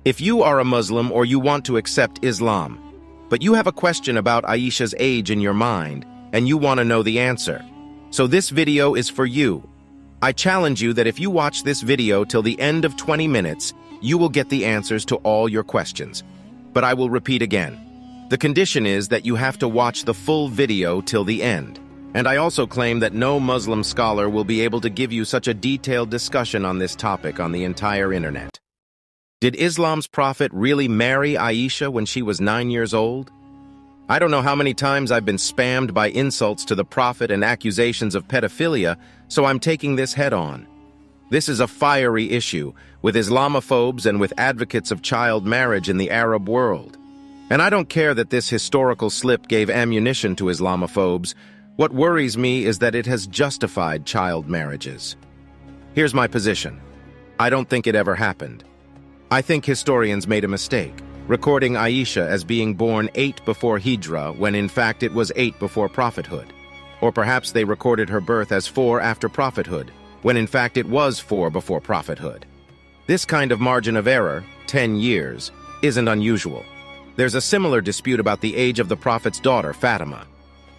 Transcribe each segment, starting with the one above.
If you are a Muslim or you want to accept Islam, but you have a question about Aisha's age in your mind, and you want to know the answer, so this video is for you. I challenge you that if you watch this video till the end of 20 minutes, you will get the answers to all your questions. But I will repeat again. The condition is that you have to watch the full video till the end. And I also claim that no Muslim scholar will be able to give you such a detailed discussion on this topic on the entire internet. Did Islam's prophet really marry Aisha when she was 9 years old? I don't know how many times I've been spammed by insults to the prophet and accusations of pedophilia, so I'm taking this head on. This is a fiery issue with Islamophobes and with advocates of child marriage in the Arab world. And I don't care that this historical slip gave ammunition to Islamophobes. What worries me is that it has justified child marriages. Here's my position. I don't think it ever happened. I think historians made a mistake, recording Aisha as being born 8 before Hijra when in fact it was 8 before Prophethood. Or perhaps they recorded her birth as 4 after Prophethood, when in fact it was 4 before Prophethood. This kind of margin of error, 10 years, isn't unusual. There's a similar dispute about the age of the Prophet's daughter, Fatima.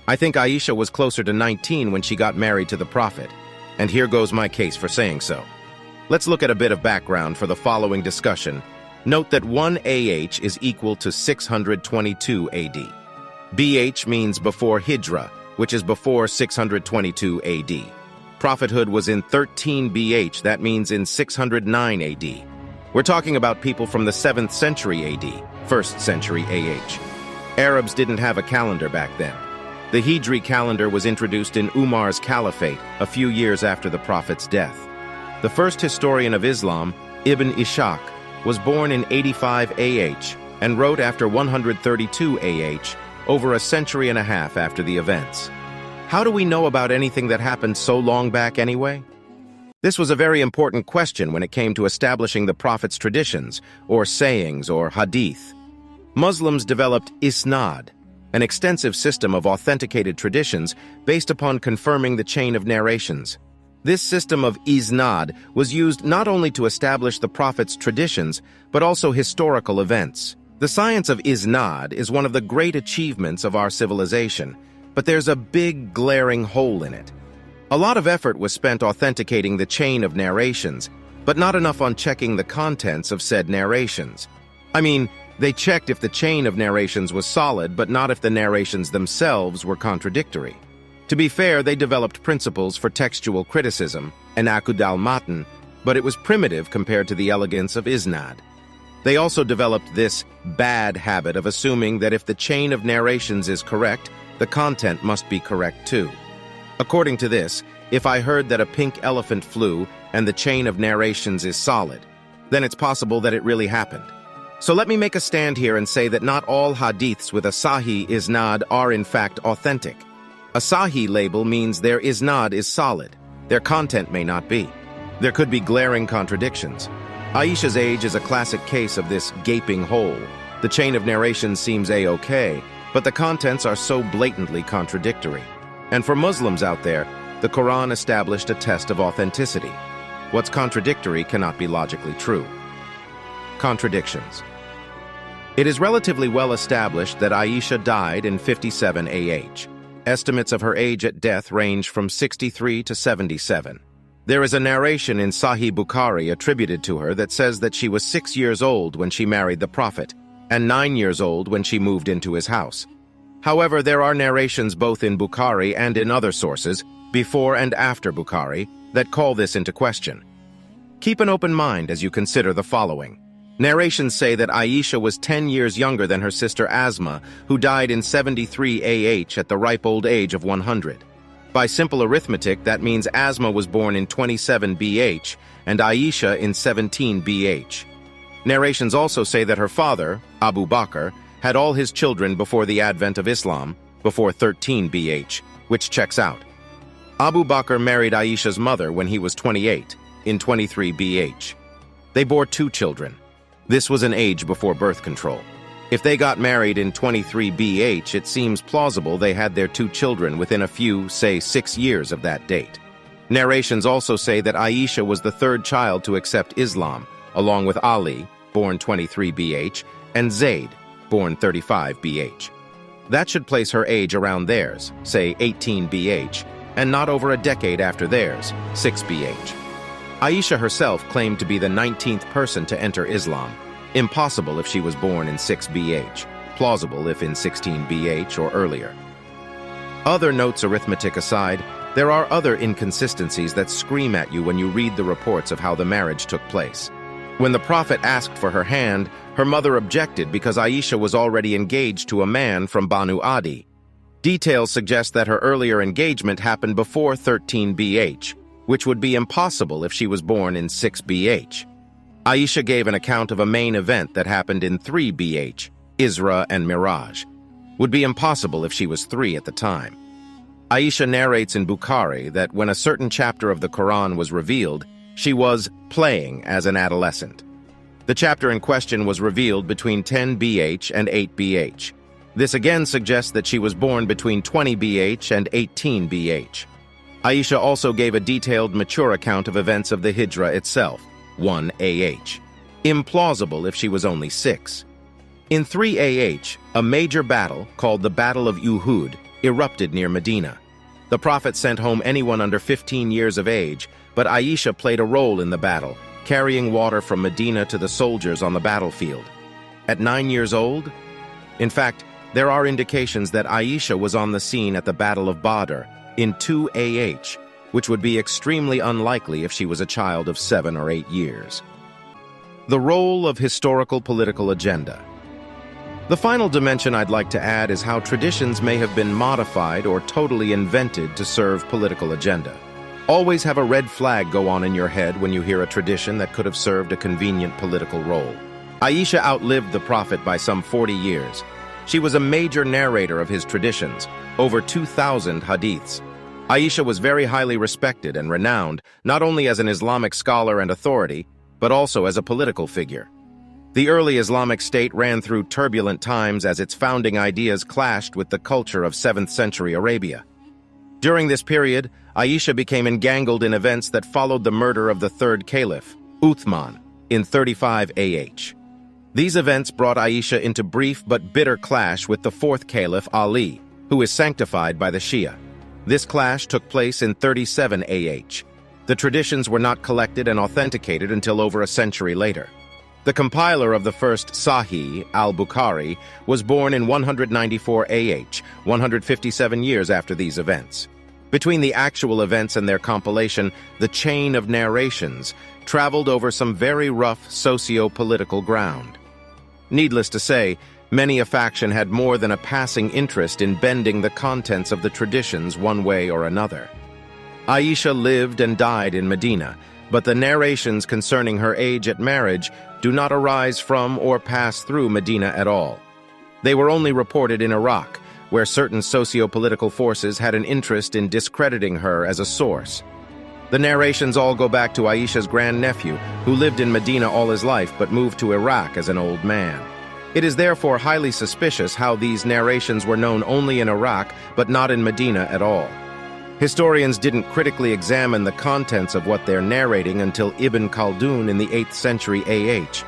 I think Aisha was closer to 19 when she got married to the Prophet, and here goes my case for saying so. Let's look at a bit of background for the following discussion. Note that 1 AH is equal to 622 AD. BH means before Hijra, which is before 622 AD. Prophethood was in 13 BH, that means in 609 AD. We're talking about people from the 7th century AD, 1st century AH. Arabs didn't have a calendar back then. The Hijri calendar was introduced in Umar's caliphate a few years after the Prophet's death. The first historian of Islam, Ibn Ishaq, was born in 85 AH and wrote after 132 AH, over a century and a half after the events. How do we know about anything that happened so long back anyway? This was a very important question when it came to establishing the Prophet's traditions, or sayings, or hadith. Muslims developed isnad, an extensive system of authenticated traditions based upon confirming the chain of narrations. This system of isnad was used not only to establish the Prophet's traditions, but also historical events. The science of isnad is one of the great achievements of our civilization, but there's a big glaring hole in it. A lot of effort was spent authenticating the chain of narrations, but not enough on checking the contents of said narrations. I mean, they checked if the chain of narrations was solid, but not if the narrations themselves were contradictory. To be fair, they developed principles for textual criticism, an akud al-matan, but it was primitive compared to the elegance of isnad. They also developed this bad habit of assuming that if the chain of narrations is correct, the content must be correct too. According to this, if I heard that a pink elephant flew and the chain of narrations is solid, then it's possible that it really happened. So let me make a stand here and say that not all hadiths with a sahih isnad are in fact authentic. A sahih label means their isnad is solid. Their content may not be. There could be glaring contradictions. Aisha's age is a classic case of this gaping hole. The chain of narration seems a-okay, but the contents are so blatantly contradictory. And for Muslims out there, the Quran established a test of authenticity. What's contradictory cannot be logically true. Contradictions. It is relatively well established that Aisha died in 57 AH. Estimates of her age at death range from 63 to 77. There is a narration in Sahih Bukhari attributed to her that says that she was 6 years old when she married the Prophet, and 9 years old when she moved into his house. However, there are narrations both in Bukhari and in other sources, before and after Bukhari, that call this into question. Keep an open mind as you consider the following. Narrations say that Aisha was 10 years younger than her sister Asma, who died in 73 AH at the ripe old age of 100. By simple arithmetic, that means Asma was born in 27 BH and Aisha in 17 BH. Narrations also say that her father, Abu Bakr, had all his children before the advent of Islam, before 13 BH, which checks out. Abu Bakr married Aisha's mother when he was 28, in 23 BH. They bore 2 children. This was an age before birth control. If they got married in 23 BH, it seems plausible they had their 2 children within a few, say 6 years of that date. Narrations also say that Aisha was the 3rd child to accept Islam, along with Ali, born 23 BH, and Zayd, born 35 BH. That should place her age around theirs, say 18 BH, and not over a decade after theirs, 6 BH. Aisha herself claimed to be the 19th person to enter Islam. Impossible if she was born in 6 BH, plausible if in 16 BH or earlier. Other notes arithmetic aside, there are other inconsistencies that scream at you when you read the reports of how the marriage took place. When the Prophet asked for her hand, her mother objected because Aisha was already engaged to a man from Banu Adi. Details suggest that her earlier engagement happened before 13 BH, which would be impossible if she was born in 6 BH. Aisha gave an account of a main event that happened in 3 BH, Isra and Miraj. Would be impossible if she was 3 at the time. Aisha narrates in Bukhari that when a certain chapter of the Quran was revealed, she was playing as an adolescent. The chapter in question was revealed between 10 BH and 8 BH. This again suggests that she was born between 20 BH and 18 BH. Aisha also gave a detailed, mature account of events of the Hijra itself, 1 AH. Implausible if she was only 6. In 3 AH, a major battle, called the Battle of Uhud, erupted near Medina. The Prophet sent home anyone under 15 years of age, but Aisha played a role in the battle, carrying water from Medina to the soldiers on the battlefield. At 9 years old? In fact, there are indications that Aisha was on the scene at the Battle of Badr in 2 AH, which would be extremely unlikely if she was a child of 7 or 8 years. The role of historical political agenda. The final dimension I'd like to add is how traditions may have been modified or totally invented to serve political agenda. Always have a red flag go on in your head when you hear a tradition that could have served a convenient political role. Aisha outlived the Prophet by some 40 years. She was a major narrator of his traditions, over 2,000 hadiths. Aisha was very highly respected and renowned, not only as an Islamic scholar and authority, but also as a political figure. The early Islamic State ran through turbulent times as its founding ideas clashed with the culture of 7th century Arabia. During this period, Aisha became entangled in events that followed the murder of the third caliph, Uthman, in 35 AH. These events brought Aisha into brief but bitter clash with the fourth caliph, Ali, who is sanctified by the Shia. This clash took place in 37 AH. The traditions were not collected and authenticated until over a century later. The compiler of the first Sahih, al-Bukhari, was born in 194 AH, 157 years after these events. Between the actual events and their compilation, the chain of narrations traveled over some very rough socio-political ground. Needless to say, many a faction had more than a passing interest in bending the contents of the traditions one way or another. Aisha lived and died in Medina, but the narrations concerning her age at marriage do not arise from or pass through Medina at all. They were only reported in Iraq, where certain socio-political forces had an interest in discrediting her as a source. The narrations all go back to Aisha's grandnephew, who lived in Medina all his life but moved to Iraq as an old man. It is therefore highly suspicious how these narrations were known only in Iraq but not in Medina at all. Historians didn't critically examine the contents of what they're narrating until Ibn Khaldun in the 8th century AH.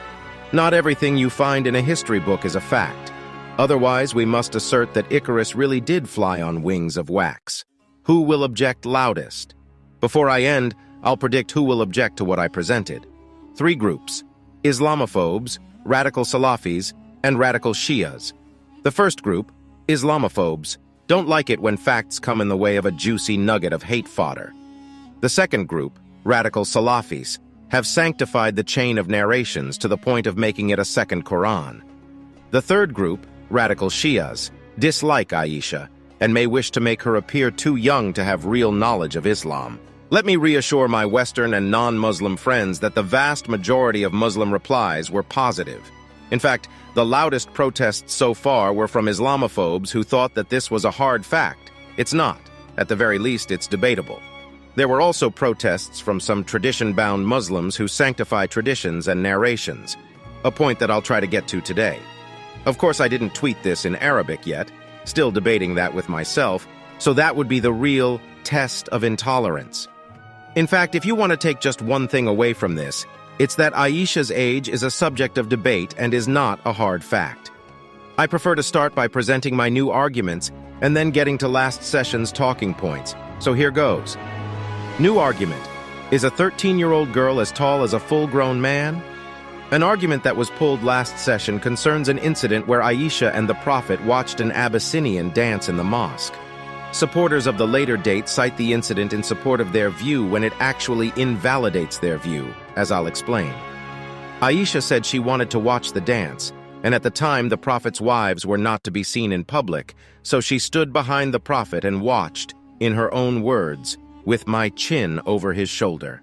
Not everything you find in a history book is a fact. Otherwise, we must assert that Icarus really did fly on wings of wax. Who will object loudest? Before I end, I'll predict who will object to what I presented. 3 groups: Islamophobes, radical Salafis, and radical Shias. The first group, Islamophobes, don't like it when facts come in the way of a juicy nugget of hate fodder. The second group, radical Salafis, have sanctified the chain of narrations to the point of making it a second Quran. The third group, radical Shias, dislike Aisha and may wish to make her appear too young to have real knowledge of Islam. Let me reassure my Western and non-Muslim friends that the vast majority of Muslim replies were positive. In fact, the loudest protests so far were from Islamophobes who thought that this was a hard fact. It's not. At the very least, it's debatable. There were also protests from some tradition-bound Muslims who sanctify traditions and narrations, a point that I'll try to get to today. Of course, I didn't tweet this in Arabic yet, still debating that with myself, so that would be the real test of intolerance. In fact, if you want to take just one thing away from this, It's that Aisha's age is a subject of debate and is not a hard fact. I prefer to start by presenting my new arguments and then getting to last session's talking points. So here goes. New argument. Is a 13-year-old girl as tall as a full-grown man? An argument that was pulled last session concerns an incident where Aisha and the Prophet watched an Abyssinian dance in the mosque. Supporters of the later date cite the incident in support of their view when it actually invalidates their view, as I'll explain. Aisha said she wanted to watch the dance, and at the time the Prophet's wives were not to be seen in public, so she stood behind the Prophet and watched, in her own words, with my chin over his shoulder.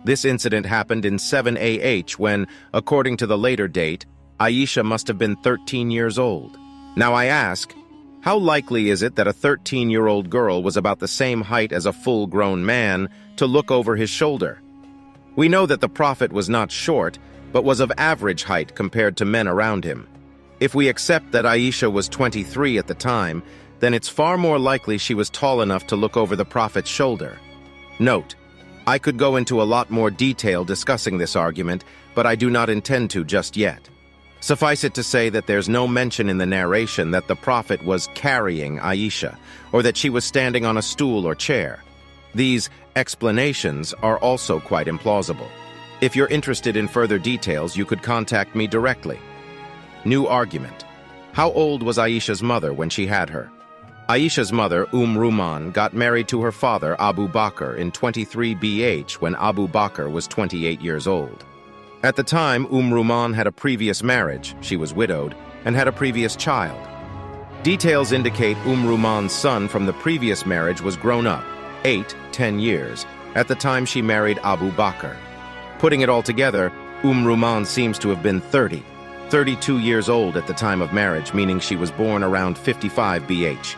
This incident happened in 7 AH when, according to the later date, Aisha must have been 13 years old. Now I ask, how likely is it that a 13-year-old girl was about the same height as a full-grown man to look over his shoulder? We know that the Prophet was not short, but was of average height compared to men around him. If we accept that Aisha was 23 at the time, then it's far more likely she was tall enough to look over the Prophet's shoulder. Note, I could go into a lot more detail discussing this argument, but I do not intend to just yet. Suffice it to say that there's no mention in the narration that the Prophet was carrying Aisha, or that she was standing on a stool or chair. These explanations are also quite implausible. If you're interested in further details, you could contact me directly. New argument. How old was Aisha's mother when she had her? Aisha's mother, Ruman, got married to her father, Abu Bakr, in 23 BH when Abu Bakr was 28 years old. At the time, Ruman had a previous marriage, she was widowed, and had a previous child. Details indicate Ruman's son from the previous marriage was grown up, 10 years, at the time she married Abu Bakr. Putting it all together, Ruman seems to have been 32 years old at the time of marriage, meaning she was born around 55 BH.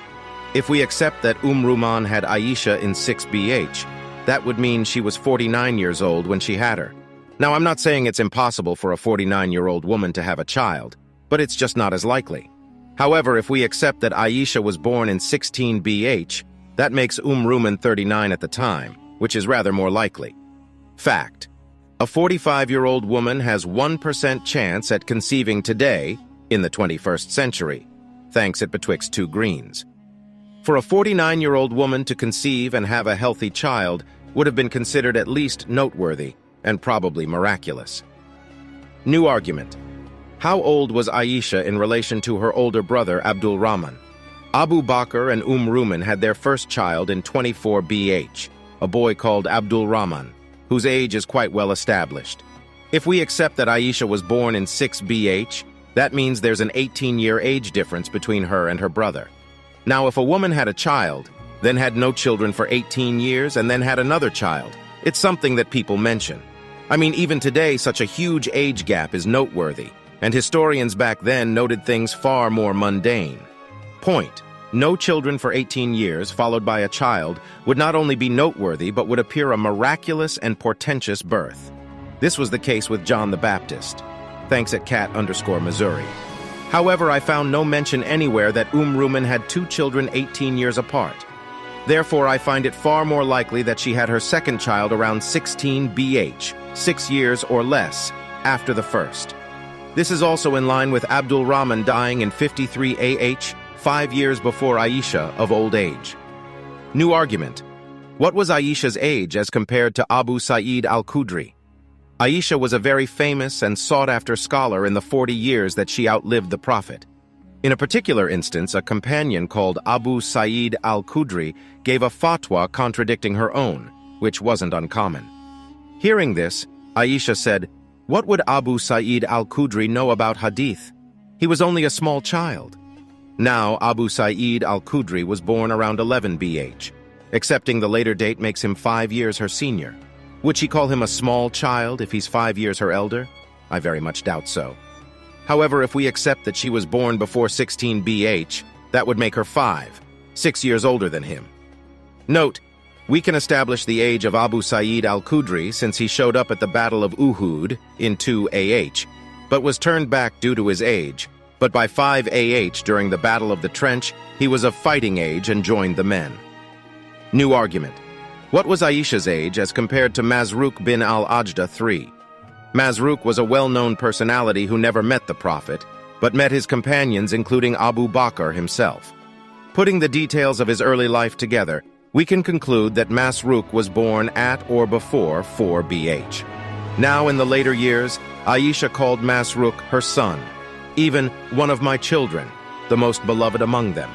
If we accept that Ruman had Aisha in 6 BH, that would mean she was 49 years old when she had her. Now, I'm not saying it's impossible for a 49-year-old woman to have a child, but it's just not as likely. However, if we accept that Aisha was born in 16 BH, that makes Ruman 39 at the time, which is rather more likely. Fact. A 45-year-old woman has 1% chance at conceiving today, in the 21st century, thanks it betwixt two greens. For a 49-year-old woman to conceive and have a healthy child would have been considered at least noteworthy and probably miraculous. New argument. How old was Aisha in relation to her older brother Abdul Rahman? Abu Bakr and Ruman had their first child in 24 BH, a boy called Abdul Rahman, whose age is quite well established. If we accept that Aisha was born in 6 BH, that means there's an 18-year age difference between her and her brother. Now, if a woman had a child, then had no children for 18 years, and then had another child, it's something that people mention. I mean, even today, such a huge age gap is noteworthy, and historians back then noted things far more mundane. Point. No children for 18 years, followed by a child, would not only be noteworthy, but would appear a miraculous and portentous birth. This was the case with John the Baptist. Thanks at cat_Missouri. However, I found no mention anywhere that Ruman had two children 18 years apart. Therefore, I find it far more likely that she had her second child around 16 BH, 6 years or less, after the first. This is also in line with Abdul Rahman dying in 53 AH, 5 years before Aisha of old age. New argument. What was Aisha's age as compared to Abu Sa'id al-Khudri? Aisha was a very famous and sought-after scholar in the 40 years that she outlived the Prophet. In a particular instance, a companion called Abu Sa'id al-Khudri gave a fatwa contradicting her own, which wasn't uncommon. Hearing this, Aisha said, "What would Abu Sa'id al-Khudri know about hadith? He was only a small child." Now, Abu Sa'id al-Khudri was born around 11 BH. Accepting the later date makes him 5 years her senior. Would she call him a small child if he's 5 years her elder? I very much doubt so. However, if we accept that she was born before 16 BH, that would make her 6 years older than him. Note, we can establish the age of Abu Sa'id al-Khudri since he showed up at the Battle of Uhud in 2 AH, but was turned back due to his age. But by 5 AH during the Battle of the Trench, he was of fighting age and joined the men. New argument. What was Aisha's age as compared to Masruq bin al-Ajda III? Masruq was a well-known personality who never met the Prophet, but met his companions including Abu Bakr himself. Putting the details of his early life together, we can conclude that Masruq was born at or before 4 BH. Now in the later years, Aisha called Masruq her son, even one of my children, the most beloved among them.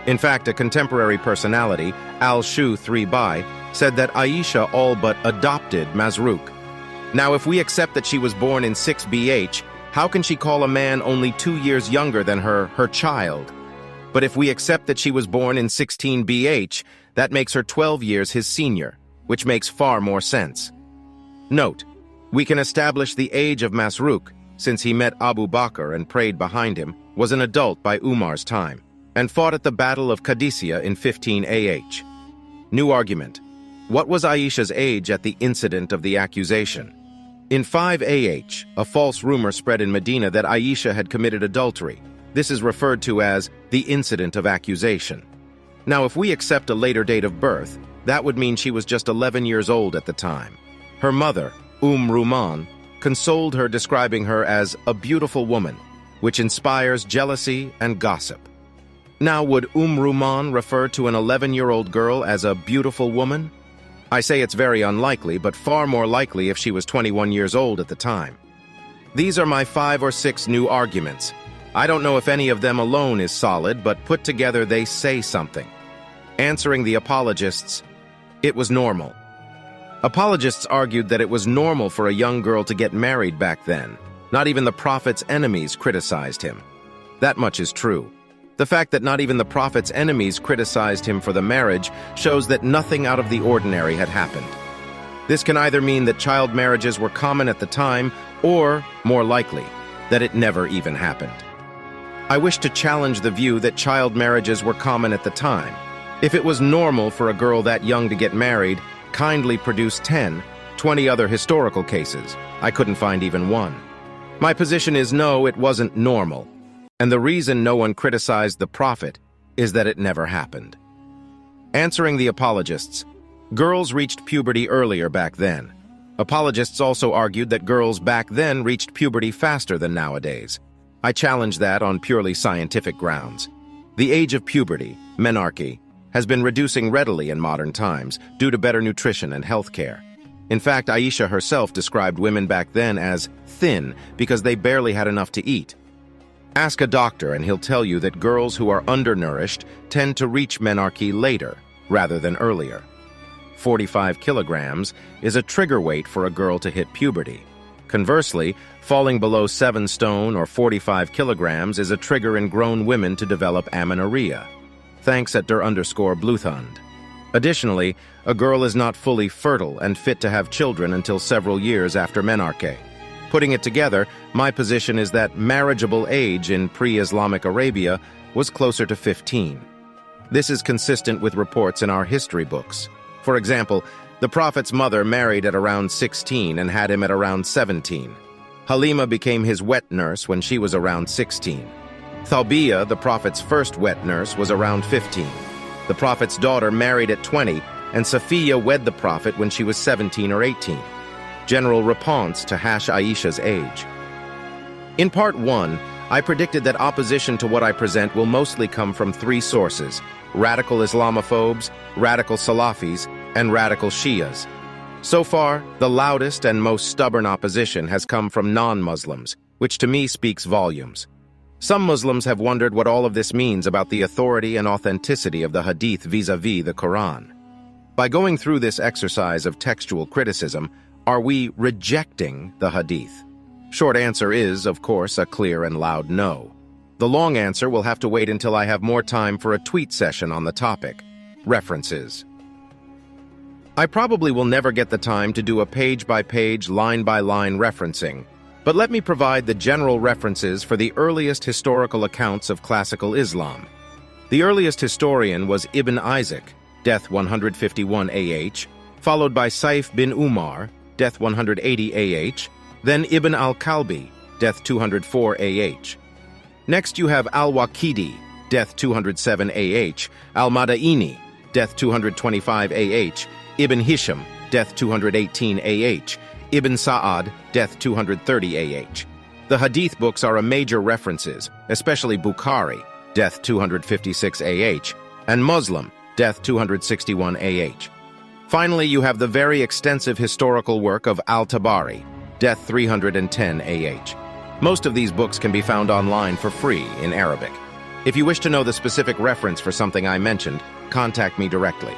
In fact, a contemporary personality, Al-Shu 3 said that Aisha all but adopted Masruq. Now, if we accept that she was born in 6 BH, how can she call a man only 2 years younger than her child? But if we accept that she was born in 16 BH, that makes her 12 years his senior, which makes far more sense. Note, we can establish the age of Masruq, since he met Abu Bakr and prayed behind him, was an adult by Umar's time, and fought at the Battle of Qadisiyah in 15 AH. New argument. What was Aisha's age at the incident of the accusation? In 5 AH, a false rumor spread in Medina that Aisha had committed adultery. This is referred to as the incident of accusation. Now, if we accept a later date of birth, that would mean she was just 11 years old at the time. Her mother, Ruman, consoled her, describing her as a beautiful woman, which inspires jealousy and gossip. Now, would Ruman refer to an 11-year-old girl as a beautiful woman? I say it's very unlikely, but far more likely if she was 21 years old at the time. These are my 5 or 6 new arguments. I don't know if any of them alone is solid, but put together they say something. Answering the apologists, it was normal. Apologists argued that it was normal for a young girl to get married back then. Not even the Prophet's enemies criticized him. That much is true. The fact that not even the Prophet's enemies criticized him for the marriage shows that nothing out of the ordinary had happened. This can either mean that child marriages were common at the time, or, more likely, that it never even happened. I wish to challenge the view that child marriages were common at the time. If it was normal for a girl that young to get married, kindly produce 10, 20 other historical cases. I couldn't find even one. My position is no, it wasn't normal. And the reason no one criticized the Prophet is that it never happened. Answering the apologists, girls reached puberty earlier back then. Apologists also argued that girls back then reached puberty faster than nowadays. I challenge that on purely scientific grounds. The age of puberty, menarche, has been reducing readily in modern times due to better nutrition and health care. In fact, Aisha herself described women back then as thin because they barely had enough to eat. Ask a doctor and he'll tell you that girls who are undernourished tend to reach menarche later, rather than earlier. 45 kilograms is a trigger weight for a girl to hit puberty. Conversely, falling below 7 stone or 45 kilograms is a trigger in grown women to develop amenorrhea. Thanks at der_Bluthund. Additionally, a girl is not fully fertile and fit to have children until several years after menarche. Putting it together, my position is that marriageable age in pre-Islamic Arabia was closer to 15. This is consistent with reports in our history books. For example, the Prophet's mother married at around 16 and had him at around 17. Halima became his wet nurse when she was around 16. Thawbiyah, the Prophet's first wet nurse, was around 15. The Prophet's daughter married at 20, and Safiya wed the Prophet when she was 17 or 18. General response to Aisha's age. In part 1, I predicted that opposition to what I present will mostly come from 3 sources: radical Islamophobes, radical Salafis, and radical Shias. So far, the loudest and most stubborn opposition has come from non-Muslims, which to me speaks volumes. Some Muslims have wondered what all of this means about the authority and authenticity of the Hadith vis-a-vis the Quran. By going through this exercise of textual criticism, are we rejecting the Hadith? Short answer is, of course, a clear and loud no. The long answer will have to wait until I have more time for a tweet session on the topic. References. I probably will never get the time to do a page-by-page, line-by-line referencing, but let me provide the general references for the earliest historical accounts of classical Islam. The earliest historian was Ibn Isaac, death 151 AH, followed by Saif bin Umar, death 180 AH, then Ibn al-Kalbi, death 204 AH. Next you have al-Waqidi, death 207 AH, al-Madaini, death 225 AH, Ibn Hisham, death 218 AH, Ibn Sa'ad, death 230 AH. The Hadith books are a major references, especially Bukhari, death 256 AH, and Muslim, death 261 AH. Finally, you have the very extensive historical work of Al-Tabari, death 310 AH. Most of these books can be found online for free in Arabic. If you wish to know the specific reference for something I mentioned, contact me directly.